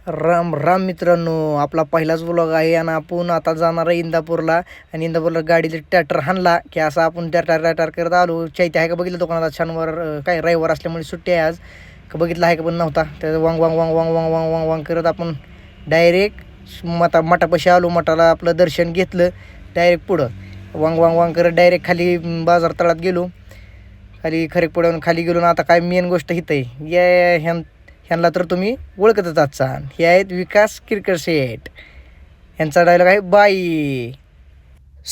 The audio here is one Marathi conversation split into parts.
राम राम मित्रांनो, आपला पहिलाच व्लॉग आहे आणि आपण आता जाणार आहे इंदापूरला. आणि इंदापूरला गाडीला ट्रॅक्टर हाणला की असं आपण ट्रॅक्टर करत आलो. चैत्य आहे का बघितलं दुकानात? शनिवार काय रविवार असल्यामुळे सुट्टी आहे आज. का बघितलं आहे का पण नव्हता. त्याचं वांग वांग वांग वांग वांग वांग वांग वांग करत आपण डायरेक्ट मठापाशी आलो. मठाला आपलं दर्शन घेतलं. डायरेक्ट पुढं वांग वांग वांग करत डायरेक्ट खाली बाजार तळात गेलो. खाली खरेक पुढं खाली गेलो ना. आता काय मेन गोष्ट हित आहे या ह्यांना तर तुम्ही ओळखतच आजचा. हे आहेत विकास किरकर शेठ. यांचा डायलॉग आहे बाई.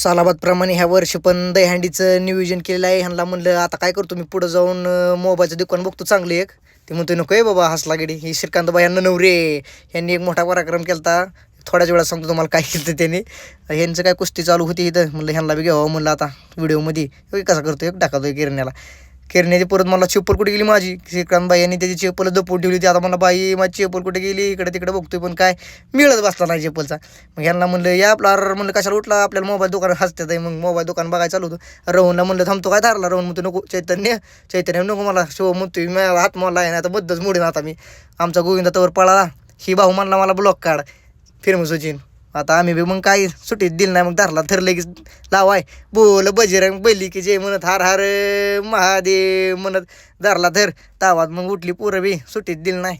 सालाबादप्रमाणे ह्या वर्षी पण दहीहंडीचं नियोजन केलेलं आहे. ह्यांना म्हणलं आता काय करतो मी पुढं जाऊन मोबाईलचं दुकान बघतो चांगलं एक. ते म्हणतो नको आहे बाबा हसला गेडी. ही श्रीकांत बाई यांना नवरे यांनी एक मोठा पराक्रम केला. थोड्याच वेळात सांगतो तुम्हाला काय केलं त्यांनी. ह्यांचं काय कुस्ती चालू होती इथं. म्हणलं ह्यांना बी घ्यावं म्हणलं आता व्हिडिओमध्ये. कसा करतो एक टाकातो किरण्याला. किरण्याची परत मला चप्पल कुठे गेली माझी. श्रीकांत बाई यांनी त्याची चप्पल जपून ठेवली होती. आता मला बाई माझी चप्पल कुठे गेली. इकडे तिकडे बघतोय पण काय मिळत बसला नाही चप्पलचा. मग ह्यांना म्हणलं या आपला म्हणलं कशाला उठला आपल्याला मोबाईल दुकान हसतात आहे. मग मोबाईल दुकान बघायला चालू होतं. रोहनला म्हणलं थांबतो काय धरला. रोहन म्हणतो नको. चैतन्य नको मला शिव म्हणतोय मी हात मला आहे ना आता बद्दच मोडीन आता मी. आमचा गोविंदा तवर पळाला. ही भाऊ म्हणला मला ब्लॉक काढ फिरमू सचिन. आता आम्ही बी मग काही सुट्टीत दिली नाही. मग धरला थर लगेच लावाय बोल बजरंग बैली की जे म्हणत हार हार महादेव म्हणत धरला थर तावात. मग उठली पोरं बी सुट्टीत दिली नाही.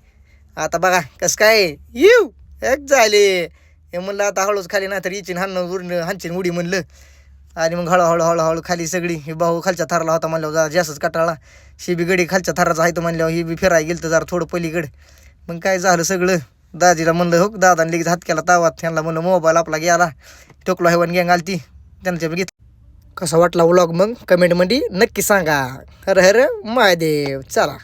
आता बघा कसं काय येऊ एक झाले. हे म्हणलं आता हळूच खाली नाही तर इचिन हांचीन उडी म्हणलं. आणि मग हळूहळू हळूहळू खाली सगळी. हे भाऊ खालच्या थराला होता म्हणल्यावर जरा जास्तच कटाळा. शी बी गडी खालच्या थराचा आहे तो म्हणल्यावर ही बी फिरायला गेलं तर जरा थोडं पलीकडे. मग काय झालं सगळं. दाजीला म्हणलं हो दादाने लगेच हात केला तावात. त्यांना म्हणलं मोबाईल आपला गेला. टोकलो हेवन गँग आली ती त्यांच्या बी घेतला. कसा वाटला व्लॉग मग कमेंटमध्ये नक्की सांगा. हर हर महादेव. चला.